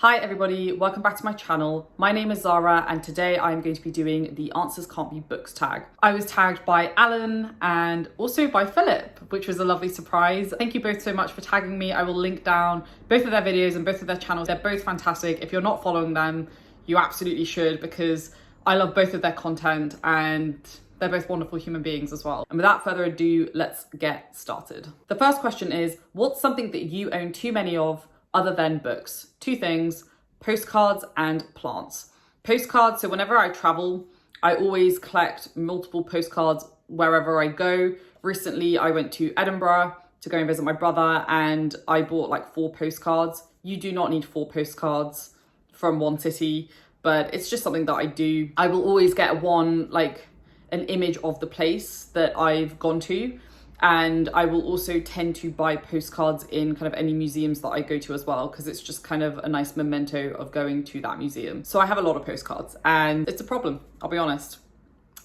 Hi everybody, welcome back to my channel. My name is Zara and today I'm going to be doing the Answers Can't Be Books tag. I was tagged by Alan and also by Philip, which was a lovely surprise. Thank you both so much for tagging me. I will link down both of their videos and both of their channels. They're both fantastic. If you're not following them, you absolutely should, because I love both of their content and they're both wonderful human beings as well. And without further ado, let's get started. The first question is, what's something that you own too many of other than books? Two things: postcards and plants. Postcards, so whenever I travel, I always collect multiple postcards wherever I go. Recently, I went to Edinburgh to go and visit my brother and I bought like 4 postcards. You do not need 4 postcards from one city, but it's just something that I do. I will always get one, like an image of the place that I've gone to. And I will also tend to buy postcards in kind of any museums that I go to as well, because it's just kind of a nice memento of going to that museum. So I have a lot of postcards and it's a problem, I'll be honest.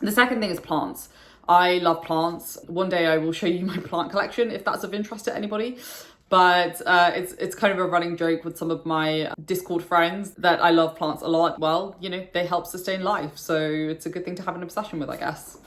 The second thing is plants. I love plants. One day I will show you my plant collection if that's of interest to anybody. But it's kind of a running joke with some of my Discord friends that I love plants a lot. Well, you know, they help sustain life. So it's a good thing to have an obsession with, I guess.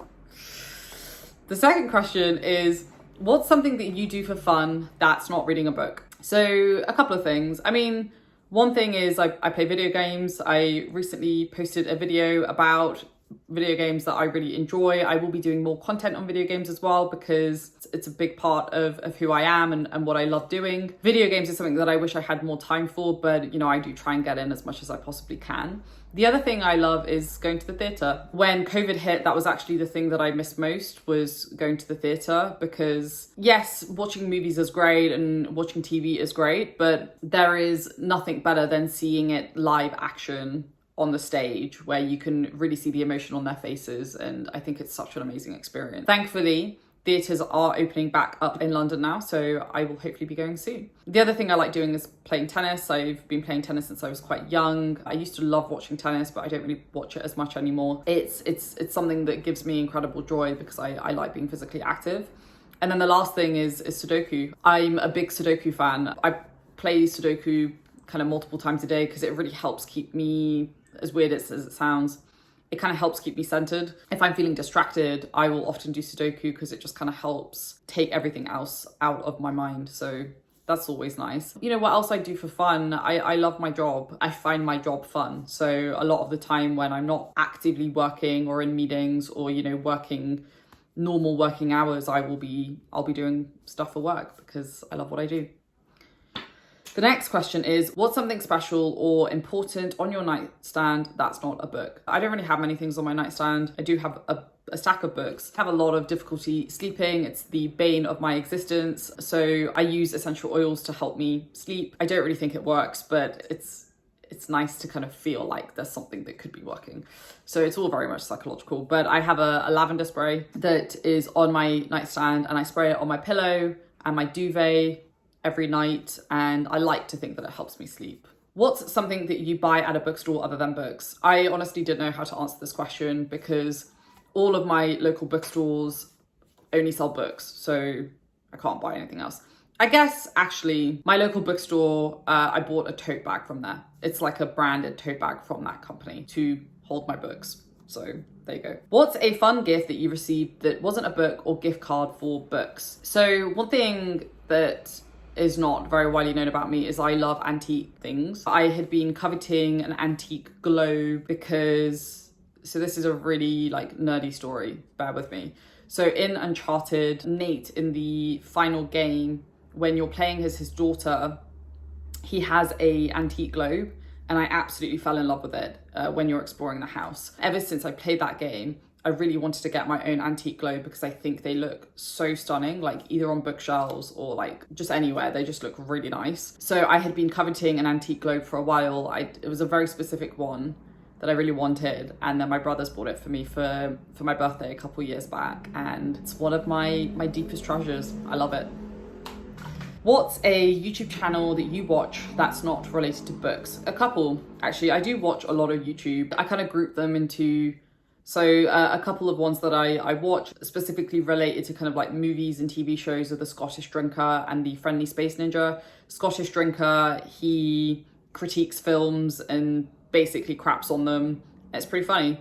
The second question is, what's something that you do for fun that's not reading a book? So a couple of things. I mean, one thing is I play video games. I recently posted a video about video games that I really enjoy. I will be doing more content on video games as well, because it's a big part of who I am and what I love doing. Video games is something that I wish I had more time for, but you know, I do try and get in as much as I possibly can. The other thing I love is going to the theatre. When COVID hit, that was actually the thing that I missed most, was going to the theatre, because yes, watching movies is great and watching TV is great, but there is nothing better than seeing it live action on the stage, where you can really see the emotion on their faces, and I think it's such an amazing experience. Thankfully, theatres are opening back up in London now, so I will hopefully be going soon. The other thing I like doing is playing tennis. I've been playing tennis since I was quite young. I used to love watching tennis, but I don't really watch it as much anymore. It's something that gives me incredible joy because I like being physically active. And then the last thing is Sudoku. I'm a big Sudoku fan. I play Sudoku kind of multiple times a day because it really helps keep me, as weird as it sounds, it kind of helps keep me centered. If I'm feeling distracted, I will often do Sudoku because it just kind of helps take everything else out of my mind. So that's always nice. You know what else I do for fun? I love my job. I find my job fun. So a lot of the time when I'm not actively working or in meetings or, you know, working normal working hours, I'll be doing stuff for work because I love what I do. The next question is, what's something special or important on your nightstand that's not a book? I don't really have many things on my nightstand. I do have a stack of books. I have a lot of difficulty sleeping. It's the bane of my existence. So I use essential oils to help me sleep. I don't really think it works, but it's nice to kind of feel like there's something that could be working. So it's all very much psychological. But I have a lavender spray that is on my nightstand, and I spray it on my pillow and my duvet every night, and I like to think that it helps me sleep. What's something that you buy at a bookstore other than books? I honestly didn't know how to answer this question because all of my local bookstores only sell books, so I can't buy anything else. I guess actually my local bookstore, I bought a tote bag from there. It's like a branded tote bag from that company to hold my books. So there you go. What's a fun gift that you received that wasn't a book or gift card for books? So one thing that is not very widely known about me is I love antique things. I had been coveting an antique globe because, so this is a really like nerdy story, bear with me. So in Uncharted, Nate, in the final game, when you're playing as his daughter, he has a antique globe, and I absolutely fell in love with it when you're exploring the house. Ever since I played that game, I really wanted to get my own antique globe because I think they look so stunning, like either on bookshelves or like just anywhere. They just look really nice. So I had been coveting an antique globe for a while. It was a very specific one that I really wanted, and then my brothers bought it for me for my birthday a couple years back, and it's one of my deepest treasures. I love it. What's a YouTube channel that you watch that's not related to books? A couple, actually. I do watch a lot of YouTube. I kind of group them into, so a couple of ones that I watch specifically related to kind of like movies and TV shows are The Scottish Drinker and The Friendly Space Ninja. Scottish Drinker, he critiques films and basically craps on them. It's pretty funny.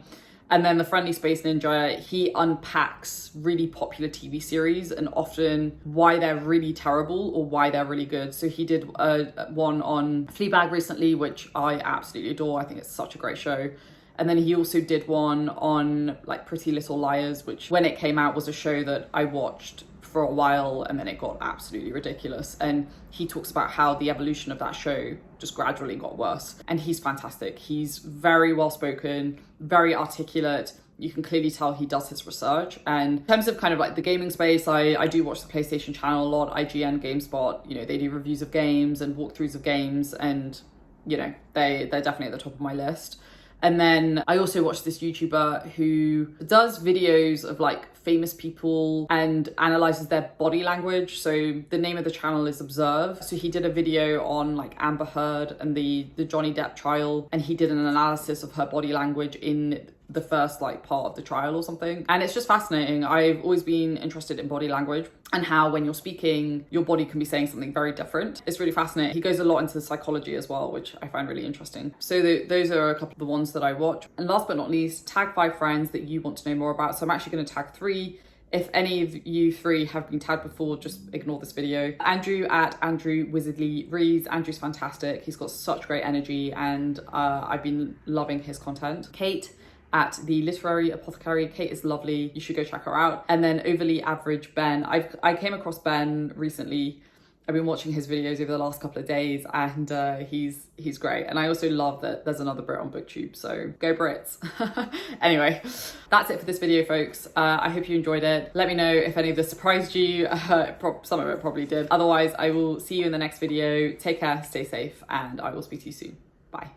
And then the Friendly Space Ninja, he unpacks really popular TV series and often why they're really terrible or why they're really good. So he did one on Fleabag recently, which I absolutely adore. I think it's such a great show. And then he also did one on like Pretty Little Liars, which when it came out was a show that I watched for a while and then it got absolutely ridiculous. And he talks about how the evolution of that show just gradually got worse. And he's fantastic. He's very well spoken, very articulate. You can clearly tell he does his research. And in terms of kind of like the gaming space, I do watch the PlayStation channel a lot, IGN, GameSpot. You know, they do reviews of games and walkthroughs of games, and you know, they're definitely at the top of my list. And then I also watch this YouTuber who does videos of like famous people and analyzes their body language. So the name of the channel is Observe. So he did a video on like Amber Heard and the Johnny Depp trial, and he did an analysis of her body language in the first like part of the trial or something. And it's just fascinating. I've always been interested in body language and how when you're speaking, your body can be saying something very different. It's really fascinating. He goes a lot into the psychology as well, which I find really interesting. So those are a couple of the ones that I watch. And last but not least, tag 5 friends that you want to know more about. So I'm actually going to tag 3. If any of you 3 have been tagged before, just ignore this video. Andrew at Andrew Wizardly Reads. Andrew's fantastic. He's got such great energy and I've been loving his content. Kate at The Literary Apothecary. Kate is lovely. You should go check her out. And then Overly Average Ben. I came across Ben recently. I've been watching his videos over the last couple of days and he's great. And I also love that there's another Brit on BookTube, so go Brits. Anyway, that's it for this video, folks. I hope you enjoyed it. Let me know if any of this surprised you. Some of it probably did. Otherwise, I will see you in the next video. Take care, stay safe, and I will speak to you soon. Bye.